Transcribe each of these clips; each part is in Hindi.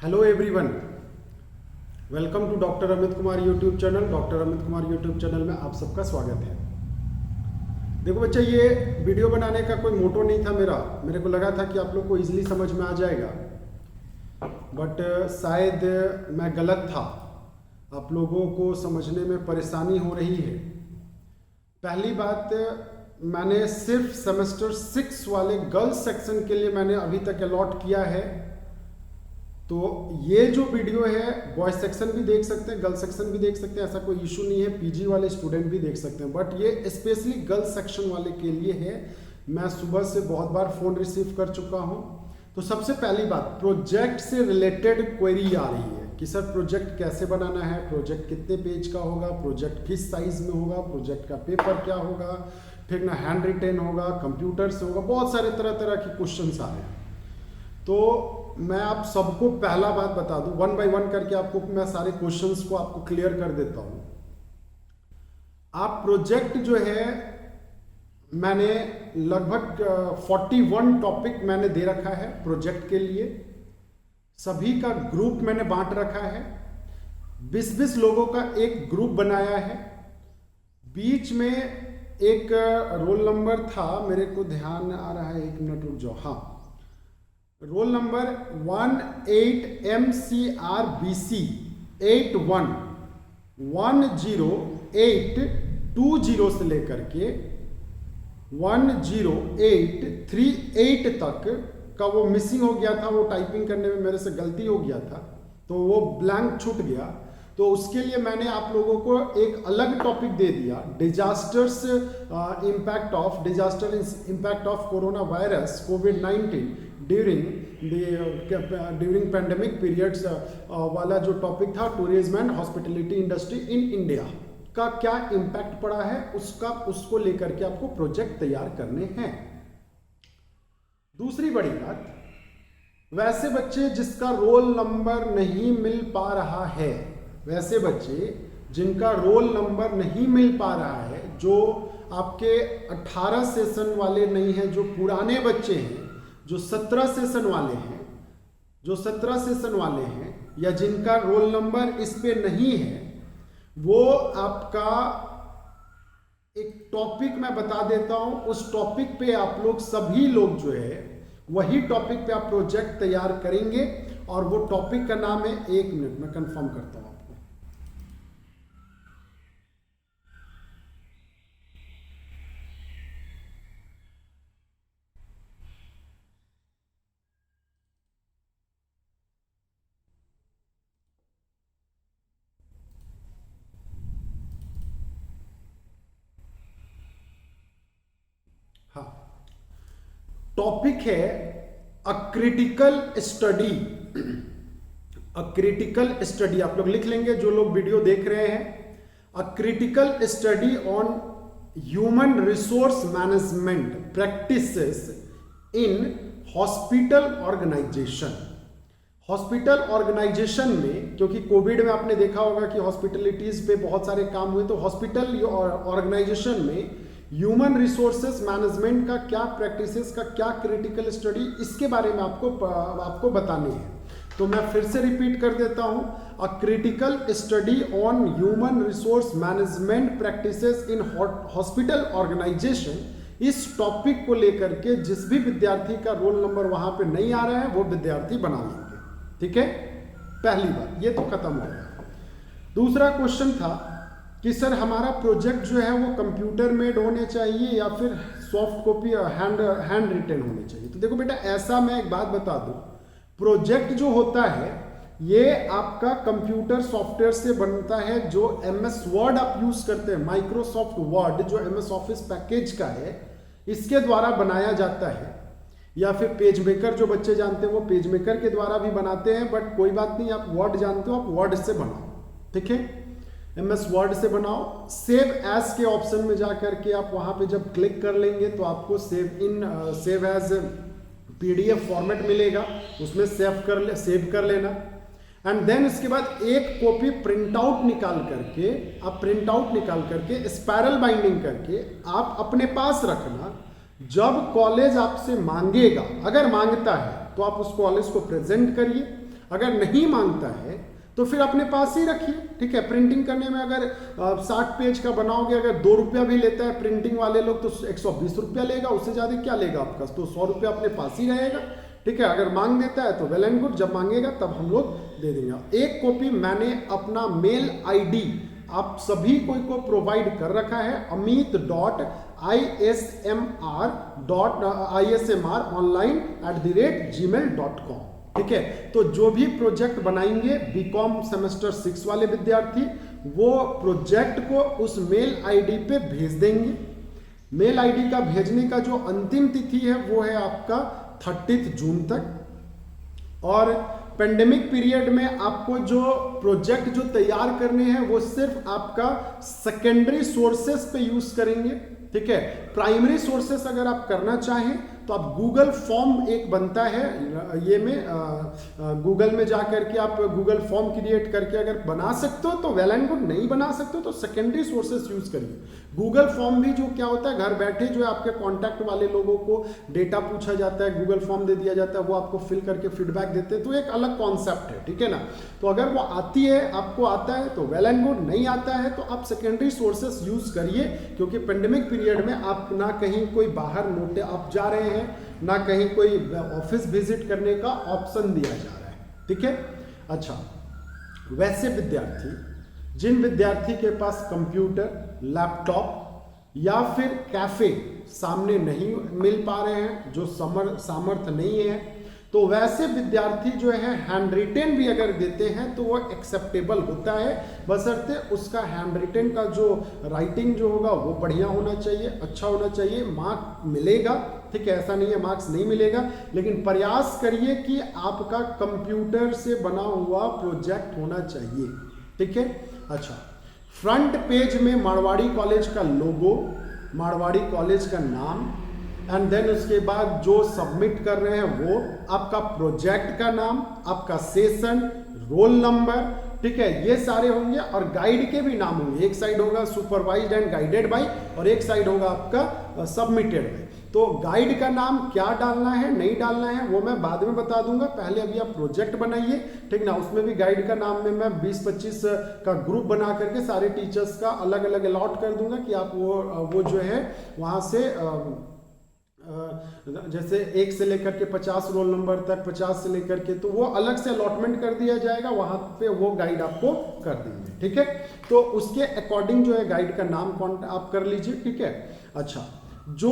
Hello everyone, welcome to doctor Amit Kumar YouTube channel. Doctor Amit Kumar YouTube channel में आप सबका स्वागत है। देखो बच्चा, ये वीडियो बनाने का कोई मोटो नहीं था मेरे को लगा था कि आप लोग को इजीली समझ में आ जाएगा, बट शायद मैं गलत था। आप लोगों को समझने में परेशानी हो रही है। पहली बात, मैंने सिर्फ सेमेस्टर 6 वाले गर्ल्स सेक्शन के लिए मैंने अभी तक अलॉट किया है। तो ये जो वीडियो है बॉयज सेक्शन भी देख सकते हैं, गर्ल्स सेक्शन भी देख सकते हैं, ऐसा कोई इशू नहीं है। पीजी वाले स्टूडेंट भी देख सकते हैं, बट ये स्पेशली गर्ल्स सेक्शन वाले के लिए है। मैं सुबह से बहुत बार फोन रिसीव कर चुका हूं। तो सबसे पहली बात, प्रोजेक्ट से रिलेटेड क्वेरी आ रही है कि सर प्रोजेक्ट कैसे बनाना है, प्रोजेक्ट कितने पेज का होगा, प्रोजेक्ट किस साइज में होगा, प्रोजेक्ट का पेपर क्या होगा, ठीक ना, हैंड रिटेन होगा, कंप्यूटर से होगा, बहुत सारे तरह तरह के क्वेश्चंस आ रहे हैं। तो मैं आप सबको पहला बात बता दूं, वन बाय वन करके आपको मैं सारे क्वेश्चंस को आपको क्लियर कर देता हूं। आप प्रोजेक्ट जो है, मैंने लगभग 41 टॉपिक मैंने दे रखा है प्रोजेक्ट के लिए। सभी का ग्रुप मैंने बांट रखा है। 20-20 लोगों का एक ग्रुप बनाया है। बीच में एक रोल नंबर था, मेरे को ध्यान आ रहा है, एक मिनट रुक जाओ। हाँ, रोल नंबर 18 MCRBC 811082 से लेकर के 10838 तक का वो मिसिंग हो गया था। वो टाइपिंग करने में मेरे से गलती हो गया था, तो वो ब्लैंक छूट गया। तो उसके लिए मैंने आप लोगों को एक अलग टॉपिक दे दिया, disasters impact of corona virus covid during pandemic periods वाला जो टॉपिक था, tourism and hospitality industry in India का क्या इम्पैक्ट पड़ा है, उसको लेकर के आपको प्रोजेक्ट तैयार करने हैं। दूसरी बड़ी बात, वैसे बच्चे जिसका रोल नंबर नहीं मिल पा रहा है, वैसे बच्चे जिनका रोल नंबर नहीं मिल पा रहा है, जो आपके 18 सेशन वाले नहीं हैं, जो पुराने बच्चे हैं, जो 17 सेशन वाले हैं, या जिनका रोल नंबर इस पे नहीं है, वो आपका एक टॉपिक मैं बता देता हूं। उस टॉपिक पे आप लोग सभी लोग जो है, वही टॉपिक पे आप प्रोजेक्ट तैयार करेंगे। और वो टॉपिक का नाम है, एक मिनट में कंफर्म करता हूं आपको। हाँ, टॉपिक है अ क्रिटिकल स्टडी। अ क्रिटिकल स्टडी आप लोग लिख लेंगे जो लोग वीडियो देख रहे हैं। A critical study on human resource management practices in hospital organisation. Hospital organisation में, क्योंकि कोविड में आपने देखा होगा कि हॉस्पिटलिटीज पे बहुत सारे काम हुए, तो हॉस्पिटल ऑर्गेनाइजेशन में ह्यूमन रिसोर्सेज मैनेजमेंट का क्या प्रैक्टिसेस का क्या क्रिटिकल स्टडी, इसके बारे में आपको बतानी है। तो मैं फिर से रिपीट कर देता हूं, a critical study on human resource management practices in hospital organisation. इस टॉपिक को लेकर के जिस भी विद्यार्थी का रोल नंबर वहां पे नहीं आ रहा है, वो विद्यार्थी बना लेंगे। ठीक है, पहली बात ये तो खत्म हो गया। दूसरा क्वेश्चन था कि सर हमारा प्रोजेक्ट जो है वो कंप्यूटर मेड होने चाहिए या फिर सॉफ्ट कॉपी हैंड रिटेन होने चाहिए। तो देखो बेटा, ऐसा मैं एक बात बता दूं, प्रोजेक्ट जो होता है ये आपका कंप्यूटर सॉफ्टवेयर से बनता है। जो MS वर्ड आप यूज करते हैं, माइक्रोसॉफ्ट वर्ड जो MS ऑफिस पैकेज का है, इसके द्वारा बनाया जाता है। या फिर पेज मेकर जो बच्चे जानते हैं वो पेज मेकर के द्वारा भी बनाते हैं, बट कोई बात नहीं, आप वर्ड जानते हो, आप वर्ड से बनाओ। ठीक है, MS वर्ड से बनाओ। सेव एज के ऑप्शन में जाकर के आप वहां पे जब क्लिक कर लेंगे तो आपको सेव एज PDF फॉर्मेट मिलेगा, उसमें सेव कर लेना। एंड देन इसके बाद एक कॉपी प्रिंट आउट निकाल करके स्पाइरल बाइंडिंग करके आप अपने पास रखना। जब कॉलेज आपसे मांगेगा, अगर मांगता है तो आप उस कॉलेज को प्रेजेंट करिए। अगर नहीं मांगता है तो फिर अपने पास ही रखिए, ठीक है। प्रिंटिंग करने में अगर 60 पेज का बनाओगे, अगर 2 रुपया भी लेता है प्रिंटिंग वाले लोग तो 120 रुपया लेगा, उससे ज़्यादा क्या लेगा आपका, तो 100 रुपया अपने पास ही रहेगा, ठीक है। अगर मांग देता है तो वेल एंड गुड, जब मांगेगा तब हम लोग दे देंगे। एक कॉपी मैंने अपना मेल आईडी आप सभी को प्रोवाइड कर रखा है, amit.ismr.online@gmail.com, ठीक है। तो जो भी प्रोजेक्ट बनाएंगे बीकॉम सेमेस्टर 6 वाले विद्यार्थी, वो प्रोजेक्ट को उस मेल आईडी पे भेज देंगे। मेल आईडी का भेजने का जो अंतिम तिथि है वो है आपका 30 जून तक। और पेंडेमिक पीरियड में आपको जो प्रोजेक्ट जो तैयार करने हैं वो सिर्फ आपका सेकेंडरी सोर्सेस पे यूज करेंगे, ठीक है। प्राइमरी सोर्सेस अगर आप करना चाहें तो आप गूगल फॉर्म एक बनता है, ये में गूगल में जा करके आप गूगल फॉर्म क्रिएट करके अगर बना सकते हो तो वेल एंड गुड, नहीं बना सकते हो तो सेकेंडरी सोर्सेस यूज करिए। गूगल फॉर्म भी जो क्या होता है, घर बैठे जो है आपके कॉन्टैक्ट वाले लोगों को डेटा पूछा जाता है, गूगल फॉर्म दे दिया जाता है, वो आपको फिल करके फीडबैक देते हैं, तो एक अलग कॉन्सेप्ट है, ठीक है ना। तो अगर वो आती है, आपको आता है तो वेल एंड गुड, नहीं आता है तो आप सेकेंडरी सोर्सेस यूज करिए, क्योंकि पेंडेमिक पीरियड में आप ना कहीं कोई बाहर नोटे आप जा रहे हैं, ना कहीं कोई ऑफिस विजिट करने का ऑप्शन दिया जा रहा है, ठीक है। अच्छा, वैसे विद्यार्थी, जिन विद्यार्थी के पास कंप्यूटर, लैपटॉप या फिर कैफे सामने नहीं मिल पा रहे हैं, जो सामर्थ्य नहीं है, तो वैसे विद्यार्थी जो है हैंड रिटेन भी अगर देते हैं तो वो एक्सेप्टेबल होता है, बशर्ते उसका हैंड रिटेन का जो राइटिंग जो होगा वो बढ़िया होना चाहिए, अच्छा होना चाहिए। मार्क मिलेगा, ठीक है, ऐसा नहीं है मार्क्स नहीं मिलेगा, लेकिन प्रयास करिए कि आपका कंप्यूटर से बना हुआ प्रोजेक्ट होना चाहिए, ठीक है। अच्छा, फ्रंट पेज में मारवाड़ी कॉलेज का लोगो, मारवाड़ी कॉलेज का नाम, एंड देन उसके बाद जो सबमिट कर रहे हैं वो आपका प्रोजेक्ट का नाम, आपका सेशन, रोल नंबर, ठीक है, ये सारे होंगे। और गाइड के भी नाम होंगे, एक साइड होगा सुपरवाइज्ड एंड गाइडेड बाय और एक साइड होगा आपका सबमिटेड बाय। तो गाइड का नाम क्या डालना है, नहीं डालना है, वो मैं बाद में बता दूंगा, पहले अभी आप प्रोजेक्ट बनाइए, ठीक ना। उसमें भी गाइड का नाम में मैं 20-25 का ग्रुप बना करके सारे टीचर्स का अलग अलग अलॉट कर दूंगा कि आप वो जो है वहां से जैसे 1 से लेकर के 50 रोल नंबर तक, 50 से लेकर के, तो वो अलग से अलॉटमेंट कर दिया जाएगा, वहां पे वो गाइड आपको कर देंगे, ठीक है। तो उसके अकॉर्डिंग जो है गाइड का नाम आप कर लीजिए, ठीक है। अच्छा, जो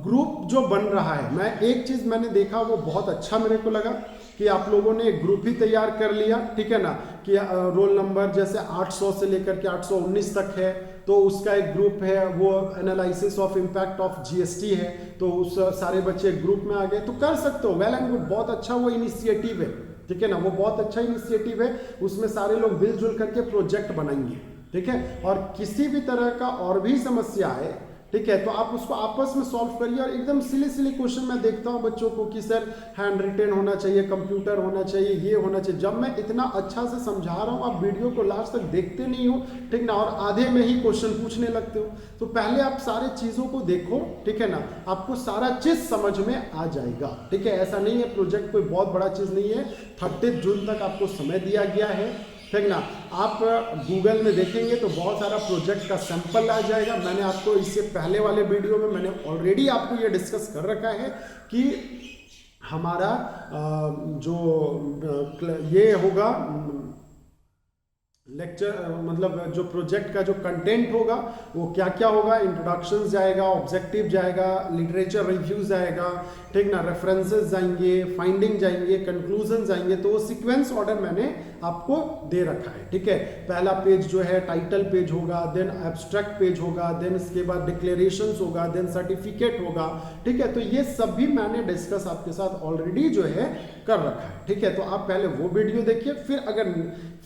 ग्रुप जो बन रहा है, मैं एक चीज मैंने देखा वो बहुत अच्छा मेरे को लगा कि आप लोगों ने एक ग्रुप ही तैयार कर लिया, ठीक है ना, कि रोल नंबर जैसे 800 से लेकर के 819 तक है, तो उसका एक ग्रुप है, वो analysis of impact of GST है, तो उस सारे बच्चे ग्रुप में आ गए, तो कर सकते हो, वेल एंड गुड, बहुत अच्छा वो इनिशिएटिव है, ठीक है ना, वो बहुत अच्छा इनिशिएटिव है। उसमें सारे लोग मिलजुल करके प्रोजेक्ट बनाएंगे, ठीक है। और किसी भी तरह का और भी समस्या है, ठीक है, तो आप उसको आपस में सॉल्व करिए। और एकदम सिली क्वेश्चन मैं देखता हूं बच्चों को कि सर हैंड रिटेन होना चाहिए, कंप्यूटर होना चाहिए, ये होना चाहिए। जब मैं इतना अच्छा से समझा रहा हूं, आप वीडियो को लास्ट तक देखते नहीं हो, ठीक ना, और आधे में ही क्वेश्चन पूछने लगते हो। तो पहले आप सारे चीजों को देखो, ठीक है ना, आपको सारा चीज समझ में आ जाएगा, ठीक है। ऐसा नहीं है, प्रोजेक्ट कोई बहुत बड़ा चीज नहीं है, 30 जून तक आपको समय दिया गया है, ठीक ना। आप गूगल में देखेंगे तो बहुत सारा प्रोजेक्ट का सैंपल आ जाएगा। मैंने आपको इससे पहले वाले वीडियो में मैंने ऑलरेडी आपको ये डिस्कस कर रखा है कि हमारा जो ये होगा लेक्चर, मतलब जो प्रोजेक्ट का जो कंटेंट होगा वो क्या क्या होगा, इंट्रोडक्शन जाएगा, ऑब्जेक्टिव जाएगा, लिटरेचर रिव्यू जाएगा, ठीक ना, रेफरेंसेस जाएंगे, फाइंडिंग जाएंगे, कंक्लूजन जाएंगे। तो वो सीक्वेंस ऑर्डर मैंने आपको दे रखा है, ठीक है। पहला पेज जो है टाइटल पेज होगा, देन एब्स्ट्रैक्ट पेज होगा, देन इसके बाद डिक्लेरेशंस होगा, देन सर्टिफिकेट होगा, ठीक है। तो ये सब भी मैंने डिस्कस आपके साथ ऑलरेडी जो है कर रखा है, ठीक है। तो आप पहले वो वीडियो देखिए,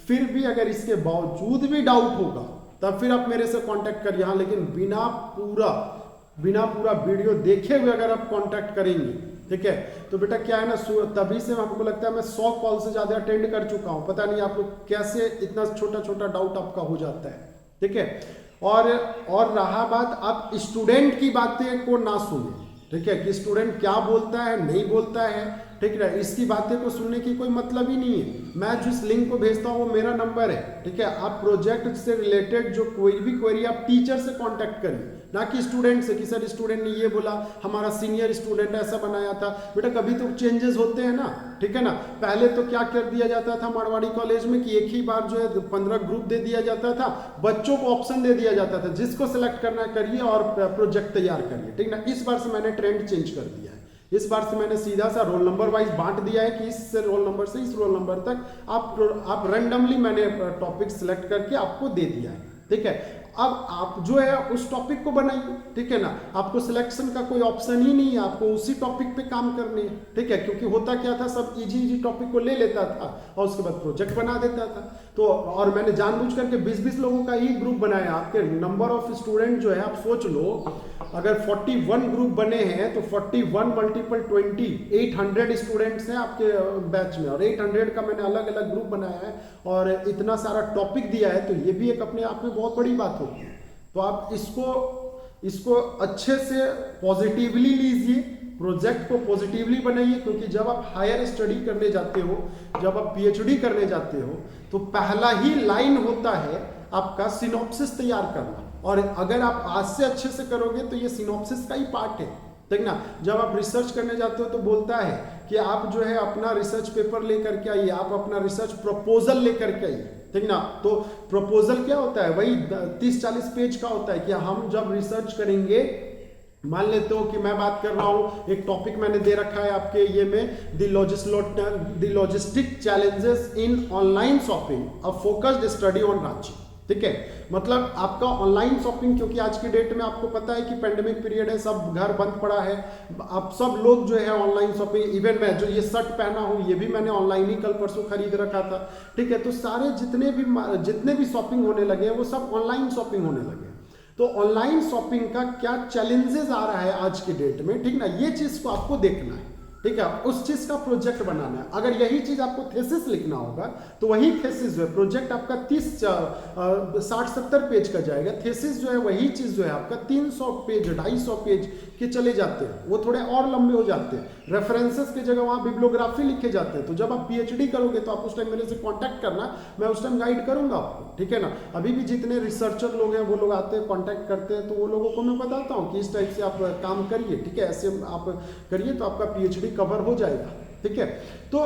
फिर भी अगर इसके बावजूद भी डाउट होगा तब फिर आप मेरे से कांटेक्ट करिए। हाँ, लेकिन बिना पूरा वीडियो देखे हुए अगर आप कांटेक्ट करेंगे, ठीक है, तो बेटा क्या है ना, तभी से हमको लगता है मैं 100 कॉल से ज्यादा अटेंड कर चुका हूं, पता नहीं आप लोग कैसे इतना छोटा डाउट आपका हो जाता है, ठीक है। और रहा बात, आप स्टूडेंट की बातें को ना सुने, ठीक है, कि स्टूडेंट क्या बोलता है नहीं बोलता है, ठीक है। इसकी बातें को सुनने की कोई मतलब ही नहीं है। मैं जिस लिंक को भेजता हूँ वो मेरा नंबर है, ठीक है। आप प्रोजेक्ट से रिलेटेड जो कोई भी क्वेरी आप टीचर से कांटेक्ट करिए, ना कि स्टूडेंट से कि सर स्टूडेंट ने ये बोला, हमारा सीनियर स्टूडेंट ऐसा बनाया था। बेटा कभी तो चेंजेस होते हैं ना, ठीक है ना। पहले तो क्या कर दिया जाता था मारवाड़ी कॉलेज में कि एक ही बार जो है 15 ग्रुप दे दिया जाता था, बच्चों को ऑप्शन दे दिया जाता था, जिसको सिलेक्ट करना करिए और प्रोजेक्ट तैयार करिए, ठीक ना। इस बार से मैंने ट्रेंड चेंज कर दिया है। इस बार से मैंने सीधा सा रोल नंबर वाइज बांट दिया है कि इस रोल नंबर से इस रोल नंबर तक आप रैंडमली मैंने टॉपिक सिलेक्ट करके आपको दे दिया है, ठीक है। अब आप जो है उस टॉपिक को बनाइए, ठीक है ना। आपको सिलेक्शन का कोई ऑप्शन ही नहीं है, आपको उसी टॉपिक पे काम करने है, ठीक है। क्योंकि होता क्या था, सब इजी टॉपिक को ले लेता था और उसके बाद प्रोजेक्ट बना देता था। तो और मैंने जानबूझ करके 20-20 लोगों का ही ग्रुप बनाया। आपके नंबर ऑफ स्टूडेंट जो है आप सोच लो, अगर 41 ग्रुप बने हैं तो 41 मल्टीपल 20 800 स्टूडेंट्स हैं आपके बैच में, और 800 का मैंने अलग अलग ग्रुप बनाया है और इतना सारा टॉपिक दिया है, तो ये भी एक अपने आप में बहुत बड़ी बात होगी। तो आप इसको अच्छे से पॉजिटिवली लीजिए, प्रोजेक्ट को पॉजिटिवली बनाइए, क्योंकि जब आप हायर स्टडी करने जाते हो, जब आप पीएचडी करने जाते हो, तो पहला ही लाइन होता है आपका सिनॉप्सिस तैयार करना। और अगर आप आज से अच्छे से करोगे तो ये सिनॉप्सिस का ही पार्ट है, ठीक ना। जब आप रिसर्च करने जाते हो तो बोलता है कि आप जो है अपना रिसर्च पेपर लेकर के आइए, आप अपना रिसर्च प्रपोजल लेकर के आइए, ठीक ना। तो प्रपोजल क्या होता है, वही 30-40 पेज का होता है कि हम जब रिसर्च करेंगे, मान लेते हो कि मैं बात कर रहा हूं, एक टॉपिक मैंने दे रखा है आपके ये में, the logistic challenges in online shopping, a focused study on Ranchi, ठीक है। मतलब आपका ऑनलाइन शॉपिंग, क्योंकि आज की डेट में आपको पता है कि पेंडेमिक पीरियड है, सब घर बंद पड़ा है, आप सब लोग जो है ऑनलाइन शॉपिंग, इवन मैं जो ये शर्ट पहना हूं ये भी मैंने ऑनलाइन ही कल परसों खरीद रखा था, ठीक है। तो सारे जितने भी शॉपिंग होने लगे हैं वो सब ऑनलाइन शॉपिंग होने लगे। तो ऑनलाइन शॉपिंग का क्या चैलेंजेस आ रहा है आज की डेट में, ठीक ना, ये चीज को आपको देखना है, ठीक है। उस चीज का प्रोजेक्ट बनाना है। अगर यही चीज आपको थेसिस लिखना होगा तो वही थेसिस जो है, प्रोजेक्ट आपका 60-70 पेज का जाएगा, थेसिस जो है वही चीज जो है आपका 300 पेज 250 पेज के चले जाते हैं, वो थोड़े और लंबे हो जाते हैं। रेफरेंसेस की जगह वहां बिब्लियोग्राफी लिखे जाते हैं। तो जब आप पीएचडी करोगे तो आप उस टाइम मेरे से कांटेक्ट करना, मैं उस टाइम गाइड करूंगा आपको, ठीक है ना। अभी भी जितने रिसर्चर लोग हैं वो लोग आते हैं, कांटेक्ट करते हैं, तो वो लोगों को मैं बताता हूँ कि इस टाइप से आप काम करिए, ठीक है, ऐसे आप करिए तो आपका पीएचडी कवर हो जाएगा, ठीक है। तो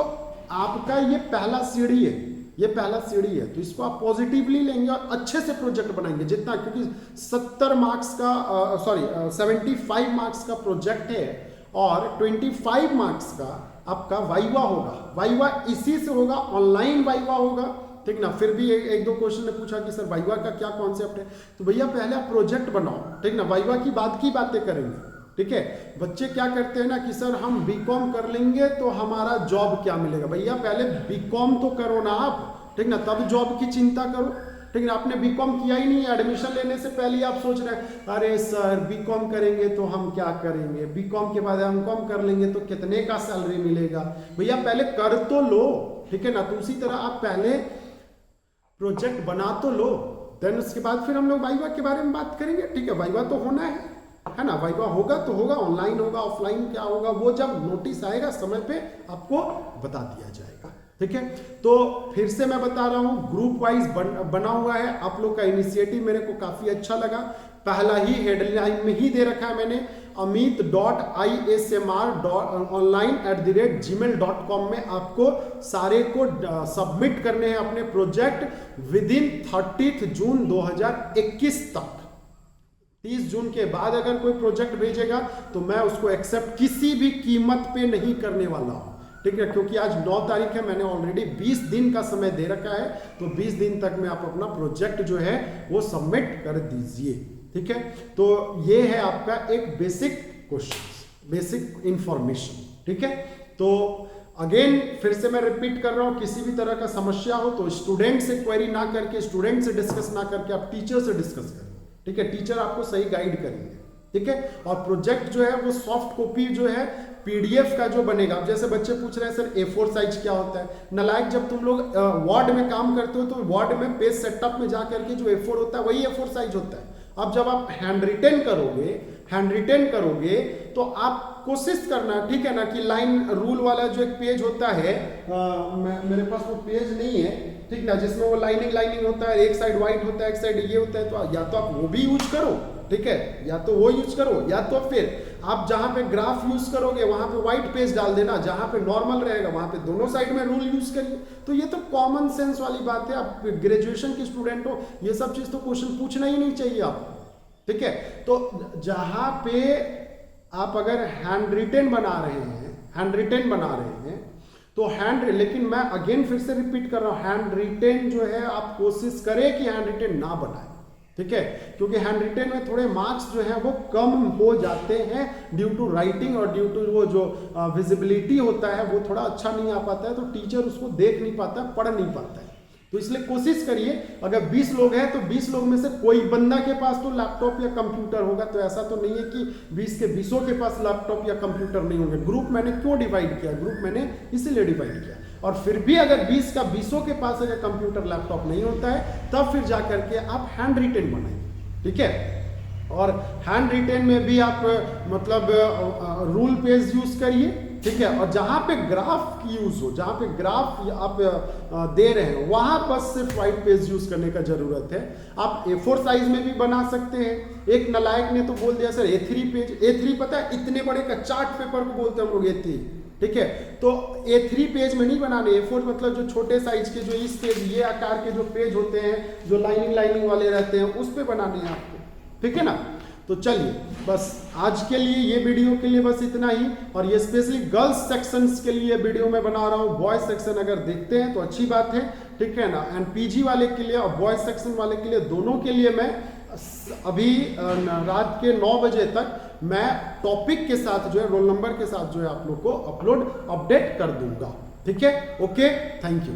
आपका ये पहला सीढ़ी है, ये पहला सीढ़ी है। तो इसको आप पॉजिटिवली लेंगे और अच्छे से प्रोजेक्ट बनाएंगे जितना, क्योंकि 70 मार्क्स का 75 मार्क्स का प्रोजेक्ट है और 25 मार्क्स का आपका वाइवा होगा। वाइवा इसी से होगा, ऑनलाइन वाइवा होगा, ठीक ना। फिर भी एक दो क्वेश्चन ने पूछा कि सर वाइवा का क्या कॉन्सेप्ट है, तो भैया पहले आप प्रोजेक्ट बनाओ, ठीक ना। वाइवा की बाद की बातें करेंगे, ठीक है। बच्चे क्या करते हैं ना कि सर हम बीकॉम कर लेंगे तो हमारा जॉब क्या मिलेगा। भैया पहले बीकॉम तो करो ना आप, ठीक ना, तब जॉब की चिंता करो, ठीक है। आपने बीकॉम किया ही नहीं, एडमिशन लेने से पहले ही आप सोच रहे हैं अरे सर बीकॉम करेंगे तो हम क्या करेंगे, बीकॉम के बाद एमकॉम कर लेंगे तो कितने का सैलरी मिलेगा। भैया पहले कर तो लो, ठीक है ना। तो उसी तरह आप पहले प्रोजेक्ट बना तो लो, देन उसके बाद फिर हम लोग वाइवा के बारे में बात करेंगे, ठीक है। वाइवा तो होना है ना, वाइवा होगा तो होगा, ऑनलाइन होगा ऑफलाइन क्या होगा वो जब नोटिस आएगा समय पे आपको बता दिया जाएगा, ठीक है। तो फिर से मैं बता रहा हूं, ग्रुप वाइज बना हुआ है। आप लोग का इनिशिएटिव मेरे को काफी अच्छा लगा। पहला ही हेडलाइन में ही दे रखा है मैंने, amit.ismr.online@gmail.com में आपको सारे को सबमिट करने हैं अपने प्रोजेक्ट विद इन 30 जून 2021 तक। 30 जून के बाद अगर कोई प्रोजेक्ट भेजेगा तो मैं उसको एक्सेप्ट किसी भी कीमत पे नहीं करने वाला हूं, ठीक है। क्योंकि आज 9 तारीख है, मैंने ऑलरेडी 20 दिन का समय दे रखा है, तो 20 दिन तक में आप अपना प्रोजेक्ट जो है वो सबमिट कर दीजिए, ठीक है। तो ये है आपका एक बेसिक क्वेश्चन, बेसिक इंफॉर्मेशन, ठीक है। तो अगेन फिर से मैं रिपीट कर रहा हूं, किसी भी तरह का समस्या हो तो स्टूडेंट से क्वेरी ना करके, स्टूडेंट से डिस्कस ना करके आप टीचर से डिस्कस करें, ठीक है। टीचर आपको सही गाइड करेंगे, ठीक है। और प्रोजेक्ट जो है वो सॉफ्ट कॉपी जो है पीडीएफ का जो बनेगा। अब जैसे बच्चे पूछ रहे हैं सर A4 साइज क्या होता है, नालायक जब तुम लोग वर्ड में काम करते हो तो वर्ड में पेज सेटअप में जाकर के जो A4 होता है वही A4 साइज होता है। अब जब आप हैंड रिटन करोगे, हैंड रिटेन करोगे तो आप कोशिश करना, ठीक है ना, कि लाइन रूल वाला जो एक पेज होता है, मेरे पास वो पेज नहीं है, ठीक ना, जिसमें वो लाइनिंग होता है, एक साइड व्हाइट होता है, एक साइड ये होता है, तो या तो आप वो भी यूज करो, ठीक है, या तो वो यूज करो, या तो फिर आप जहां पे ग्राफ यूज करोगे वहां पे व्हाइट पेज डाल देना, जहां पे नॉर्मल रहेगा वहां पे दोनों साइड में रूल यूज करिए। तो ये तो कॉमन सेंस वाली बात है, आप ग्रेजुएशन के स्टूडेंट हो, ये सब चीज तो क्वेश्चन पूछना ही नहीं चाहिए आपको, ठीक है। तो जहां पे आप अगर हैंड रिटेन बना रहे हैं तो लेकिन मैं अगेन फिर से रिपीट कर रहा हूं, हैंड रिटेन जो है आप कोशिश करें कि हैंड रिटेन ना बनाए, ठीक है, क्योंकि हैंड रिटेन में थोड़े मार्क्स जो है वो कम हो जाते हैं ड्यू टू राइटिंग और ड्यू टू वो जो विजिबिलिटी होता है वो थोड़ा अच्छा नहीं आ पाता है, तो टीचर उसको देख नहीं पाता, पढ़ नहीं पाता है। तो इसलिए कोशिश करिए, अगर 20 लोग हैं तो 20 लोग में से कोई बंदा के पास तो लैपटॉप या कंप्यूटर होगा, तो ऐसा तो नहीं है कि 20 के 20 के पास लैपटॉप या कंप्यूटर नहीं होंगे। ग्रुप मैंने क्यों डिवाइड किया, ग्रुप मैंने इसीलिए डिवाइड किया। और फिर भी अगर 20 का 20 के पास अगर कंप्यूटर लैपटॉप नहीं होता है तब फिर जाकर के आप हैंड रिटेन बनाइए, ठीक है। और हैंड रिटेन में भी आप मतलब रूल पेज यूज करिए, ठीक है, और जहां पे ग्राफ की यूज हो, जहां पे ग्राफ आप दे रहे हैं वहां बस सिर्फ व्हाइट पेज यूज करने का जरूरत है। आप A4 साइज में भी बना सकते हैं। एक नालायक ने तो बोल दिया सर A3 पेज, A3 पता है इतने बड़े का चार्ट पेपर को बोलते हैं हम लोग A3, ठीक है। तो A3 पेज में नहीं बनाने, A4 मतलब जो छोटे साइज के जो इस पेज ये आकार के जो पेज होते हैं जो लाइनिंग वाले रहते हैं उस पे बनाने हैं आपको, ठीक है ना। तो चलिए बस आज के लिए ये वीडियो के लिए बस इतना ही, और ये स्पेशली गर्ल्स सेक्शंस के लिए वीडियो मैं बना रहा हूँ। बॉयज सेक्शन अगर देखते हैं तो अच्छी बात है, ठीक है ना, एंड पीजी वाले के लिए और बॉयज सेक्शन वाले के लिए दोनों के लिए मैं अभी रात के 9 बजे तक मैं टॉपिक के साथ जो है रोल नंबर के साथ जो है आप लोग को अपडेट कर दूंगा, ठीक है। Okay, thank you.